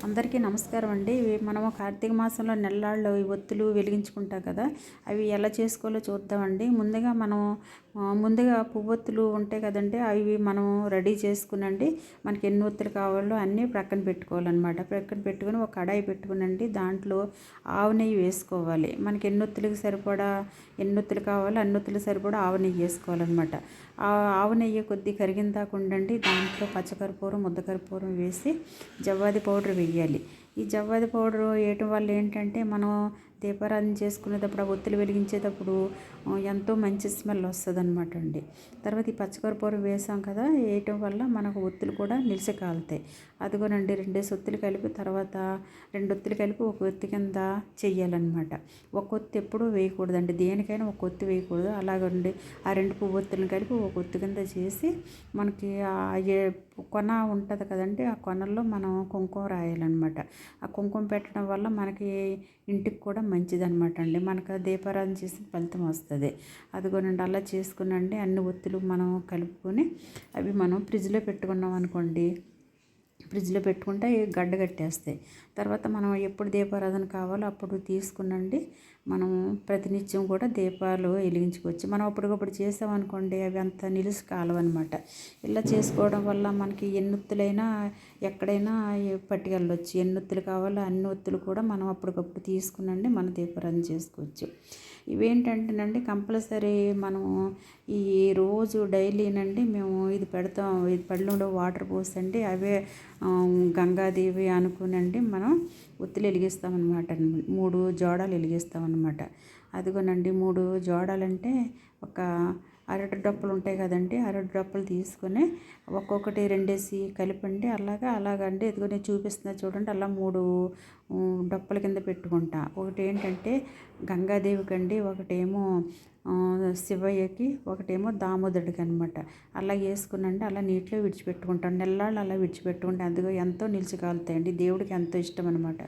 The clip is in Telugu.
అందరికీ నమస్కారం అండి. మనము కార్తీక మాసంలో నెల్లాళ్ళు ఈ ఒత్తులు వెలిగించుకుంటాం కదా, అవి ఎలా చేసుకోవాలో చూద్దామండి. ముందుగా పువ్వొత్తులు ఉంటాయి కదండి, అవి మనం రెడీ చేసుకునండి. మనకి ఎన్ని ఒత్తులు కావాలో అన్నీ ప్రక్కన పెట్టుకోవాలన్నమాట. ప్రక్కన పెట్టుకుని ఒక కడాయి పెట్టుకునండి, దాంట్లో ఆవు నెయ్యి వేసుకోవాలి. మనకి ఎన్ని ఒత్తులు కావాలో అన్ని ఒత్తులు సరిపడా ఆవు నెయ్యి వేసుకోవాలన్నమాట. ఆ ఆవు నెయ్యి కొద్ది కరిగిన దాకా ఉండండి. దాంట్లో పచ్చకర్పూరం, ముద్దకర్పూరం వేసి జవ్వాది పౌడర్ వేయాలి. ఈ జవ్వాది పౌడర్ వేయటం వల్ల ఏంటంటే, మనం దీపారాధన చేసుకునేటప్పుడు ఆ ఒత్తులు వెలిగించేటప్పుడు ఎంతో మంచి స్మెల్ వస్తుంది అనమాట అండి. తర్వాత ఈ పచ్చకర్పూరం వేసాం కదా, వేయటం వల్ల మనకు ఒత్తులు కూడా నిలిచి కాలుతాయి. అదిగోనండి, 2 ఒత్తులు కలిపి తర్వాత 2 ఒత్తులు కలిపి ఒక ఒత్తి కింద చెయ్యాలన్నమాట. ఒక ఒత్తి ఎప్పుడూ వేయకూడదండి, దేనికైనా ఒక ఒత్తి వేయకూడదు. అలాగండి ఆ 2 పువ్వొత్తులను కలిపి ఒక ఒత్తి కింద చేసి మనకి కొన ఉంటుంది కదండి, ఆ కొనల్లో మనం కుంకుమ రాయాలన్నమాట. ఆ కుంకుమ పెట్టడం వల్ల మనకి ఇంటికి కూడా మంచిదన్నమాట అండి. మనకు దీపారాధన చేసిన ఫలితం వస్తుంది. అదిగోనండి, అలా చేసుకునండి అన్ని ఒత్తులు మనం కలుపుకొని అవి మనం ఫ్రిడ్జ్లో పెట్టుకున్నాం అనుకోండి, ఫ్రిడ్జ్లో పెట్టుకుంటే గడ్డ కట్టేస్తాయి. తర్వాత మనం ఎప్పుడు దీపారాధన కావాలో అప్పుడు తీసుకునండి మనం ప్రతినిత్యం కూడా దీపాలు వెలిగించుకోవచ్చు. మనం అప్పటికప్పుడు చేసామనుకోండి, అవి అంత నిలిచి కాలవన్నమాట. ఇలా చేసుకోవడం వల్ల మనకి ఎన్ని ఒత్తులైనా ఎక్కడైనా పట్టుకెళ్ళవచ్చు. ఎన్ని ఒత్తులు కావాలో అన్ని ఒత్తులు కూడా మనం అప్పటికప్పుడు తీసుకునండి మన దీపారాధన చేసుకోవచ్చు. ఇవేంటంటేనండి, కంపల్సరీ మనము ఈ రోజు డైలీనండి మేము ఇది పెడతాం. ఇది పళ్ళెంలో వాటర్ పోసండి అవే గంగాదేవి అనుకునండి మనం ఒత్తులు వెలిగిస్తామన్నమాట. 3 జోడాలు వెలిగిస్తామన్నమాట. అదిగోనండి, 3 జోడాలంటే ఒక అరటి డొప్పలు ఉంటాయి కదండి, అరటి డొప్పలు తీసుకొని ఒక్కొక్కటి 2 కలిపండి. అలాగండి, ఇదిగో నేను చూపిస్తున్నా చూడండి. అలా 3 డొప్పల కింద పెట్టుకుంటా. ఒకటి ఏంటంటే గంగాదేవికి అండి, ఒకటేమో శివయ్యకి, ఒకటేమో దామోదరుడికి అనమాట. అలా వేసుకునండి, అలా నీటిలో విడిచిపెట్టుకుంటాను. నెల్లాళ్ళు అలా విడిచిపెట్టుకుంటే అందులో ఎంతో నిలిచి కాలుతాయండి. దేవుడికి ఎంతో ఇష్టం అనమాట.